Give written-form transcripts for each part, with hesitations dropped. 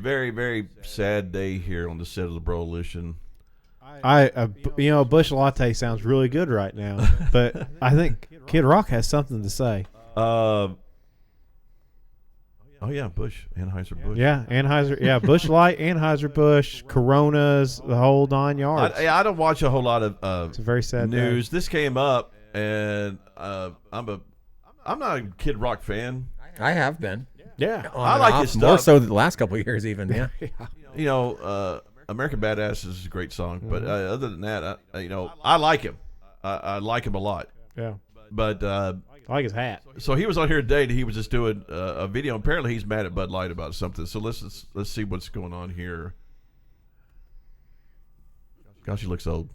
very, very sad day here on the set of the Broalition. Busch Latte sounds really good right now, but I think Kid Rock has something to say. Oh yeah, Busch, Anheuser-Busch. Yeah, Busch Light, Anheuser-Busch, Coronas, the whole 9 yards. I don't watch a whole lot of it's a very sad news. day. This came up, and I'm not a Kid Rock fan. I have been. Yeah, I like his stuff more so the last couple of years, even. Yeah. American Badass is a great song, but other than that, I like him. I like him a lot. Yeah, but I like his hat. So he was on here today, and he was just doing a video. Apparently, he's mad at Bud Light about something. So let's see what's going on here. Gosh, he looks old.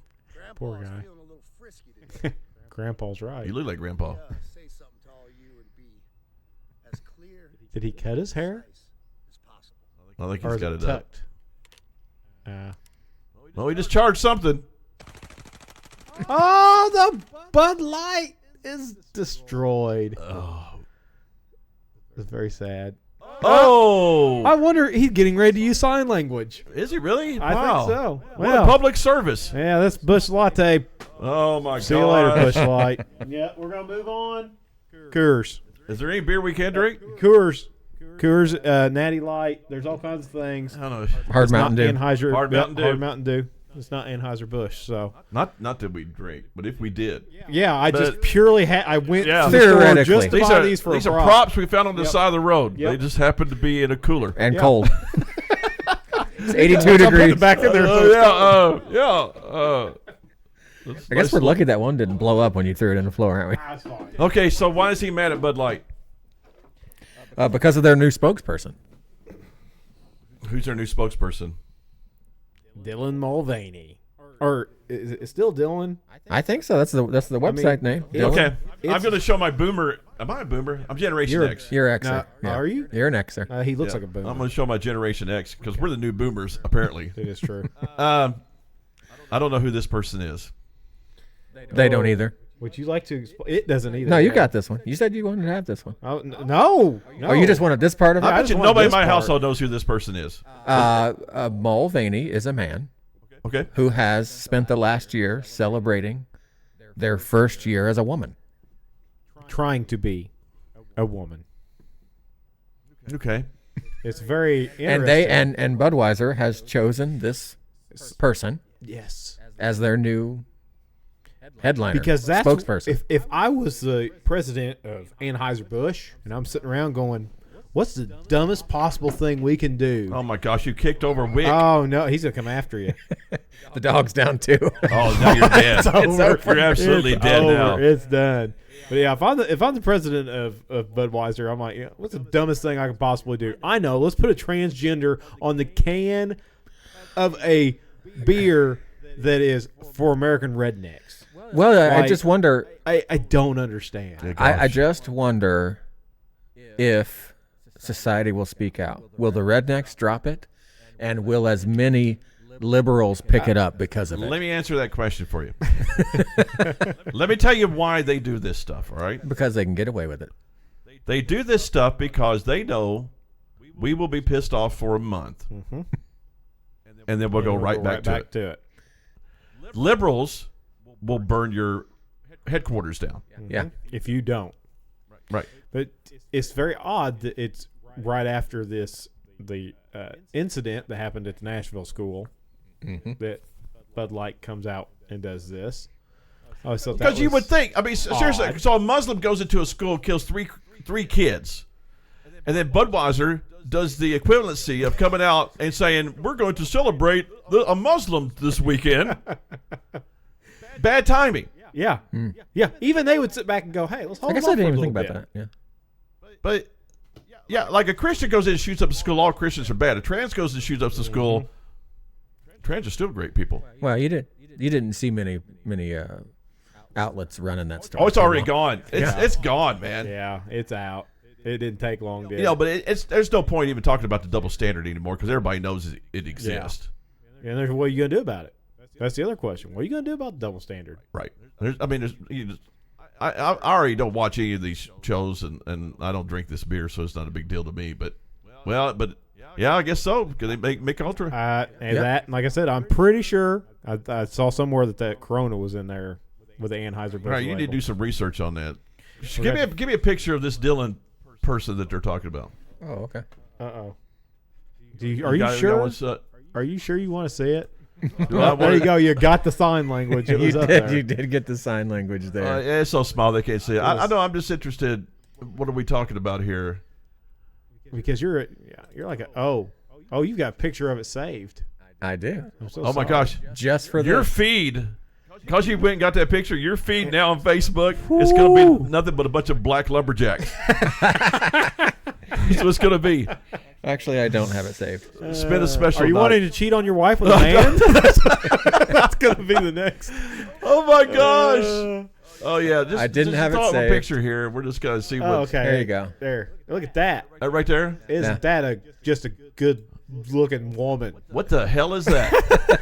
Poor guy. Grandpa's right. You look like Grandpa. Did he cut his hair? I think he's got it tucked. Well, he just charged something. Oh, the Bud Light is destroyed. Oh, it's very sad. Oh, I wonder, he's getting ready to use sign language. Is he really? I think so. What a public service. Yeah, that's Busch Latte. Oh my God. See you later, Busch Light. Yeah, we're gonna move on. Coors. Is there any beer we can drink? Coors, Natty Light. There's all kinds of things. I don't know. Hard Mountain Dew. Hard Mountain Dew. It's not Anheuser-Busch, so not that we drink, but if we did, yeah, I just purely had. I went to the store theoretically. just to buy these for these a are props we found on the side of the road. Yep. They just happened to be in a cooler and cold. It's 82 degrees. Back in there. I guess we're lucky that one didn't blow up when you threw it in the floor, aren't we? That's fine. Okay, so why is he mad at Bud Light? Because of their new spokesperson. Who's their new spokesperson? Dylan Mulvaney, or is it still Dylan? I think so. That's the website name. Dylan. Okay, I'm going to show my boomer. Am I a boomer? I'm Generation X. You're Xer. Yeah. Are you? You're an Xer. He looks like a boomer. I'm going to show my Generation X because we're the new boomers, apparently. It is true. I don't know who this person is. They don't either. Would you like to? It doesn't either. No, you got this one. You said you wanted to have this one. Oh, no. Oh, you just wanted this part of it? I bet you nobody in my household knows who this person is. Mulvaney is a man. Okay. Who has spent the last year celebrating their first year as a woman. Trying to be a woman. Okay. It's very interesting. And they and Budweiser has chosen this person as their new headliner, because that's spokesperson. If I was the president of Anheuser-Busch and I'm sitting around going, what's the dumbest possible thing we can do? Oh my gosh, you kicked over Wick. Oh no, he's gonna come after you. The dog's down too. Oh, now you're dead. It's over. You're absolutely dead now. It's done. But yeah, if I'm the president of Budweiser, I'm like, yeah, what's the dumbest thing I could possibly do? I know. Let's put a transgender on the can of a beer that is for American rednecks. Well, I just wonder. I don't understand. I just wonder if society will speak out. Will the rednecks drop it? And will as many liberals pick it up because of it? Let me answer that question for you. Let me tell you why they do this stuff, all right? Because they can get away with it. They do this stuff because they know we will be pissed off for a month. Mm-hmm. And then we'll go right back to it. Liberals will burn your headquarters down. Yeah. If you don't. Right. But it's very odd that it's right after the incident that happened at the Nashville school that Bud Light comes out and does this. Because you would think, I mean, seriously, so a Muslim goes into a school, kills three kids, and then Budweiser does the equivalency of coming out and saying, we're going to celebrate a Muslim this weekend. Bad timing. Yeah. Yeah. Even they would sit back and go, hey, let's hold I guess on I didn't for a even think little about that. Yeah. But, yeah, like a Christian goes in and shoots up the school, all Christians are bad. A trans goes and shoots up the school. Trans are still great people. Well, you didn't see many outlets running that story. Oh, it's already gone. It's gone, man. Yeah, it's out. It didn't take long, did it? You know, but there's no point even talking about the double standard anymore because everybody knows it exists. Yeah. And what are you going to do about it? That's the other question. What are you going to do about the double standard? Right. I already don't watch any of these shows, and I don't drink this beer, so it's not a big deal to me. But Yeah, I guess so. Because they make Mick Ultra. And that, like I said, I'm pretty sure I saw somewhere that Corona was in there with the Anheuser-Busch. Right, you need to label. do some research on that. Give me a picture of this Dylan person that they're talking about. Oh, okay. Uh-oh. Are you sure? Are you sure you want to see it? There you go. You got the sign language. It was up there. You did get the sign language there. Yeah, it's so small they can't see it. I know. I'm just interested. What are we talking about here? Because you're like you've got a picture of it saved. I do. I'm so Oh my sorry. gosh! Just for Your this. feed, because you went and got that picture. Your feed now on Facebook, it's going to be nothing but a bunch of black lumberjacks. That's what it's going to be. Actually, I don't have it saved. Spend a special. Are you night. wanting to cheat on your wife with a man? That's going to be the next. Oh my gosh! Oh yeah, I didn't have it throw up a saved. picture here. We're just going to see what. Okay. There you go. There. Look at that. Right there. Isn't that just a good looking woman? What the hell is that?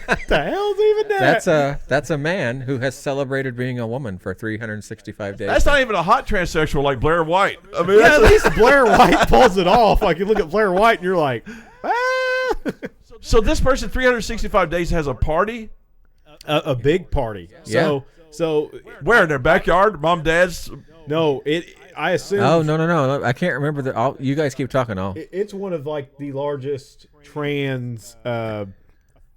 What the hell's even that? That's a man who has celebrated being a woman for 365 days. That's not even a hot transsexual like Blair White. I mean, Yeah, that's at least Blair White pulls it off. Like you look at Blair White and you're like, ah. So this person 365 days has a party. A big party. So Where in their backyard? Mom, dad's. no, I assume. Oh no! I can't remember you guys keep talking. It's one of like the largest trans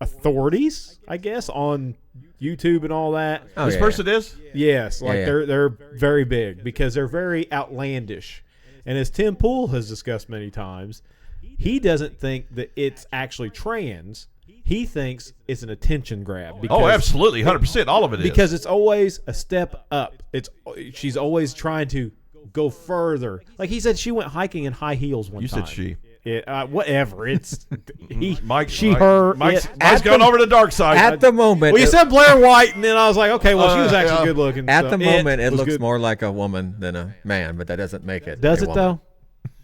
authorities, I guess, on YouTube and all that. Oh, This person is. Yes, like Yeah. they're very big because they're very outlandish. And as Tim Pool has discussed many times, he doesn't think that it's actually trans. He thinks it's an attention grab. Oh, absolutely, 100%. All of it is. Because it's always a step up. She's always trying to go further. Like he said, she went hiking in high heels one You time. said she. Whatever. It's Mike, she, her. Mike's it. gone over to the dark side. At the moment, Well, you said Blair White, and then I was like, okay, well, she was actually yeah. good looking. at so the moment it was looks good. more like a woman than a man, but that doesn't make it. Does a it woman.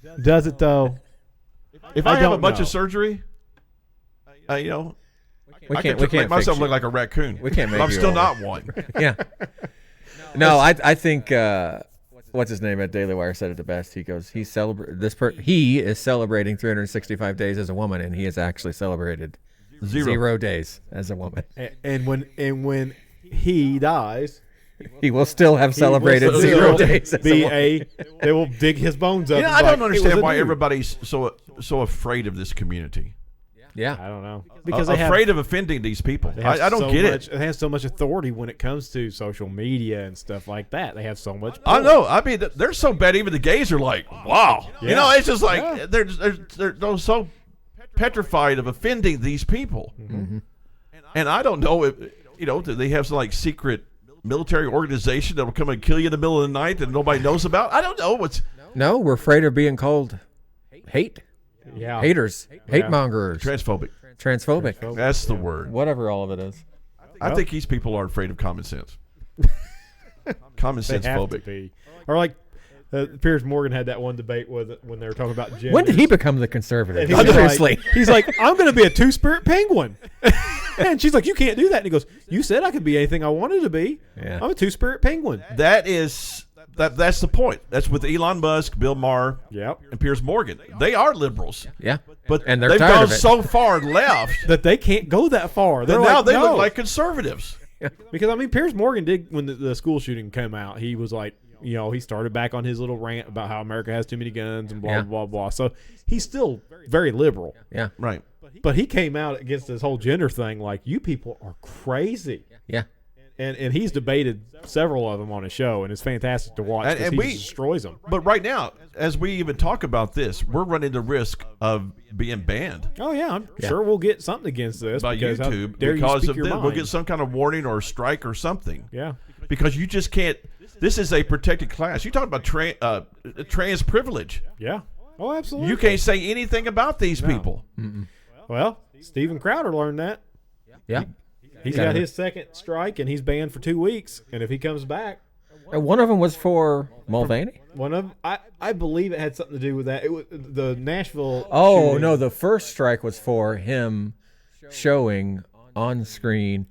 though? Does it though? If I I have a don't bunch know. of surgery, We I can't. could We make can't myself fix look you. like a raccoon. We can't make But I'm you still a not one. Yeah. No, I think what's his name at Daily Wire said it the best. He goes, he is celebrating 365 days as a woman, and he has actually celebrated zero days as a woman. And when he dies, He will still have celebrated will 0 still days as be a woman. they will dig his bones up. Yeah, and I be don't like, "It was understand a why dude." everybody's so afraid of this community. Yeah. I don't know because they Afraid of offending these people. they have I don't so get much, it. They have so much authority when it comes to social media and stuff like that. They have so much. I pull. know. I mean, they're so bad. Even the gays are like, wow. You Yeah. know, it's just like Yeah. they're so petrified of offending these people. Mm-hmm. And I don't know if do they have some like secret military organization that will come and kill you in the middle of the night that nobody knows about? I don't know what's. No, we're afraid of being called Yeah. haters, hate mongers, Transphobic. transphobic, That's the word. whatever all of it is. I think these people are afraid of common sense. Common They sense have to phobic. be. Or like Piers Morgan had that one debate with when they were talking about gender. When did he become the conservative? And he was Seriously. like, he's like, I'm going to be a two-spirit penguin. And she's like, you can't do that. And he goes, you said I could be anything I wanted to be. Yeah. I'm a two-spirit penguin. That's the point. That's with Elon Musk, Bill Maher, Yep. and Piers Morgan. They are liberals. Yeah. But And they're they've tired gone of it. so far left That they can't go that far. that They're now like, they no. look like conservatives. Because, I mean, Piers Morgan did, when the school shooting came out, he was like, he started back on his little rant about how America has too many guns and blah, Yeah. blah, blah, blah. So he's still very liberal. Yeah. Right. But he came out against this whole gender thing like, you people are crazy. Yeah. And he's debated several of them on his show, and it's fantastic to watch because And he we- just destroys them. But right now, as we even talk about this, we're running the risk of being banned Oh, yeah, I'm sure we'll get something against this. by because how YouTube dare you because speak of your this. mind. We'll get some kind of warning or strike or something. Yeah. Because you just can't. This is a protected class. You talk about trans privilege. Yeah. Oh, absolutely. You can't say anything about these people. Well, Steven Crowder learned that. Yeah. He's Yeah. got his second strike, and he's banned for 2 weeks. And if he comes back, And one of them was for Mulvaney. one of I believe it had something to do with that. It was the Nashville. Oh, shooting. no. The first strike was for him showing on screen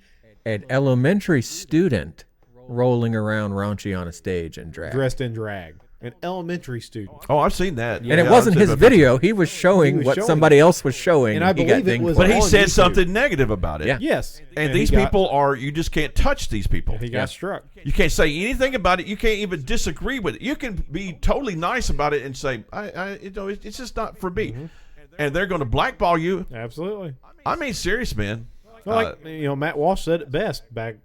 an elementary student rolling around raunchy on a stage in drag. Dressed in drag. An elementary student. Oh, I've seen that. And it wasn't his video. He was showing what somebody else was showing. And I believe it was. But he said something negative about it. Yeah. Yes. And these people are, you just can't touch these people. He got struck. You can't say anything about it. You can't even disagree with it. You can be totally nice about it and say, it's just not for me. And they're going to blackball you. Absolutely. I mean, serious, man. Well, Matt Walsh said it best back,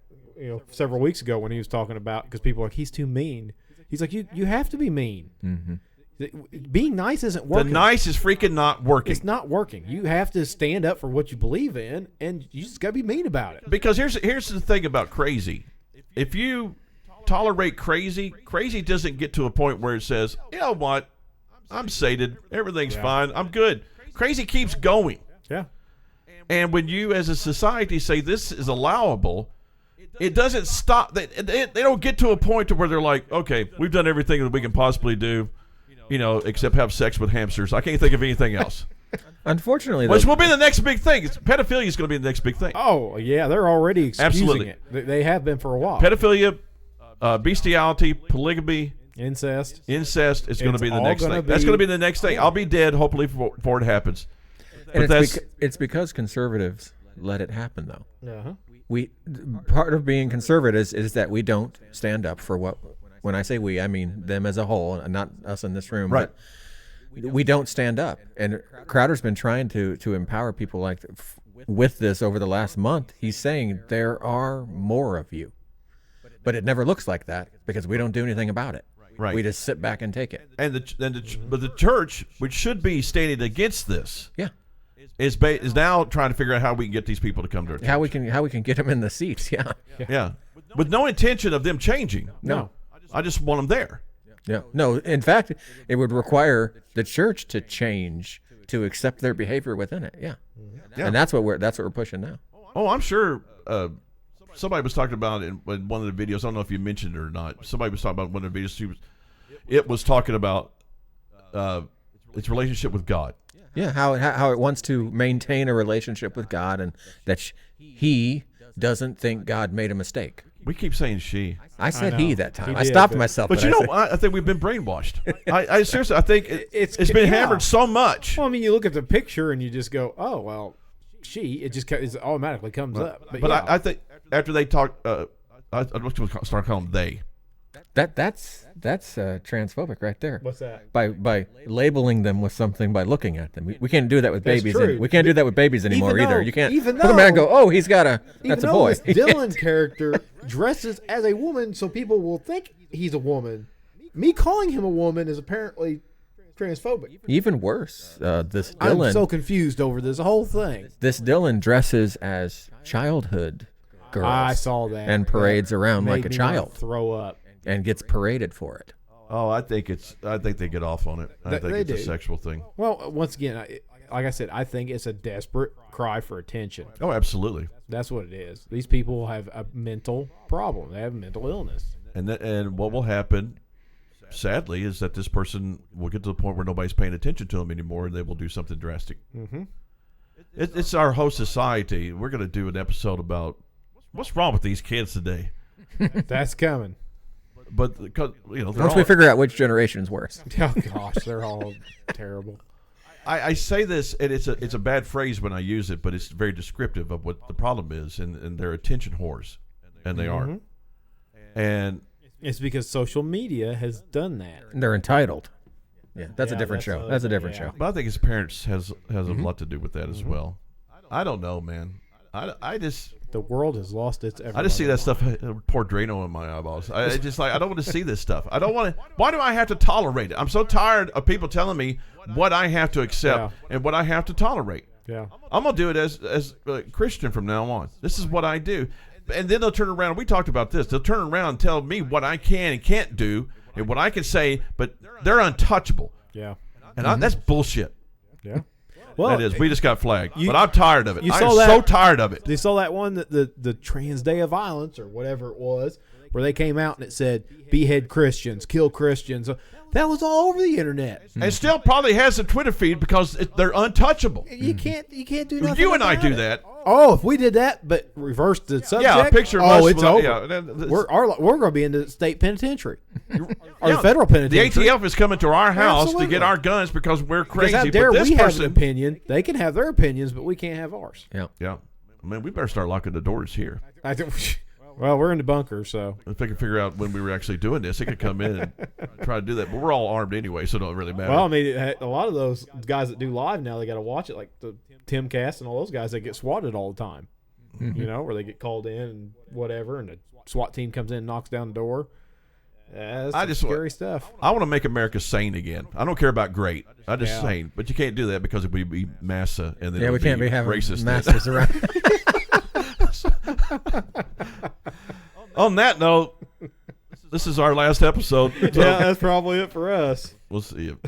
several weeks ago when he was talking about, because people are like, he's too mean. He's like, you have to be mean. Mm-hmm. Being nice isn't working. The nice is freaking not working. It's not working. You have to stand up for what you believe in, and you just got to be mean about it. Because here's the thing about crazy. If you tolerate crazy doesn't get to a point where it says, you know what, I'm sated, everything's fine, I'm good. Crazy keeps going. Yeah. And when you as a society say this is allowable, it doesn't stop. They don't get to a point to where they're like, okay, we've done everything that we can possibly do, except have sex with hamsters. I can't think of anything else. Unfortunately, which will be the next big thing. Pedophilia is going to be the next big thing. Oh, yeah, they're already excusing it. They have been for a while. Pedophilia, bestiality, polygamy, incest is going to be the next thing. That's going to be the next thing. I'll be dead, hopefully, before it happens. And it's because conservatives let it happen, though. Uh-huh. Part of being conservatives is that we don't stand up for what. When I say we, I mean them as a whole, and not us in this room. Right. But we don't stand up, and Crowder's been trying to empower people with this over the last month. He's saying there are more of you, but it never looks like that because we don't do anything about it. Right. We just sit back and take it. But the church, which should be standing against this, is now trying to figure out how we can get these people to come to our church. How we can get them in the seats. Yeah. With no intention of them changing. No. I just want them there. Yeah. No, in fact, it would require the church to change to accept their behavior within it. Yeah. And that's what we're pushing now. Oh, I'm sure somebody was talking about in one of the videos. I don't know if you mentioned it or not. Somebody was talking about one of the videos. It was talking about its relationship with God. Yeah, how it wants to maintain a relationship with God, and that he doesn't think God made a mistake. We keep saying she. I said he that time. I stopped myself. But I think we've been brainwashed. I seriously, I think it's been hammered so much. Well, I mean, you look at the picture and you just go, oh, well, she. It automatically comes up. But I think after they talk, I'm just going to start calling them they. That's transphobic right there. What's that? By labeling them with something by looking at them. We can't do that with babies. We can't do that with babies anymore either. You can't put a man and go, oh, he's got that's a boy. This Dylan character dresses as a woman, so people will think he's a woman. Me calling him a woman is apparently transphobic. Even worse, this Dylan. I'm so confused over this whole thing. This Dylan dresses as childhood girls. I saw that. And parades around like a child. Throw up. And gets paraded for it. Oh, I think they get off on it. I think it's a sexual thing. Well, once again, like I said, I think it's a desperate cry for attention. Oh, absolutely. That's what it is. These people have a mental problem. They have mental illness. And what will happen, sadly, is that this person will get to the point where nobody's paying attention to them anymore, and they will do something drastic. Mm-hmm. It's our whole society. We're going to do an episode about what's wrong with these kids today. That's coming. But because once we figure out which generation's worse. Oh gosh, they're all terrible. I say this, and it's a bad phrase when I use it, but it's very descriptive of what the problem is, and they're attention whores, and they are. And it's because social media has done that. They're entitled. Yeah, that's a different show. That's a different show. But I think his parents has a lot to do with that as well. I don't know, man. I just. The world has lost its. I just see that stuff. Pour Drano in my eyeballs. I just I don't want to see this stuff. I don't want to. Why do I have to tolerate it? I'm so tired of people telling me what I have to accept and what I have to tolerate. Yeah, I'm gonna do it as a Christian from now on. This is what I do, and then they'll turn around. We talked about this. They'll turn around and tell me what I can and can't do and what I can say, but they're untouchable. Yeah, and that's bullshit. Yeah. Well, that is. We just got flagged, but I'm tired of it. I'm that, so tired of it. You saw that one, the Trans Day of Violence or whatever it was, where they came out and it said, behead Christians, kill Christians. That was all over the internet. And still probably has a Twitter feed because they're untouchable. You can't do nothing. You and I do it. that. Oh, if we did that, but reversed the subject. Yeah, a picture of oh, us. it's over. Yeah, We're going to be in the state penitentiary or the federal penitentiary. The ATF is coming to our house Absolutely. to get our guns because we're crazy. Because how dare but this we have person, an opinion? They can have their opinions, but we can't have ours. Yeah. Yeah, I mean, we better start locking the doors here. I think. Well, we're in the bunker, so If they can figure out when we were actually doing this, they could come in and try to do that. But we're all armed anyway, so it don't really matter. well, I mean, a lot of those guys that do live now, they got to watch it, like the Timcast and all those guys. They get swatted all the time, you know, where they get called in and whatever, and the SWAT team comes in and knocks down the door. That's some scary stuff. I want to make America sane again. I don't care about great. I just Yeah. sane. But you can't do that because it would be massa, and then Yeah, it we would can't be having racist. masters around. On that note, this is our last episode. So Yeah, that's probably it for us. we'll see you.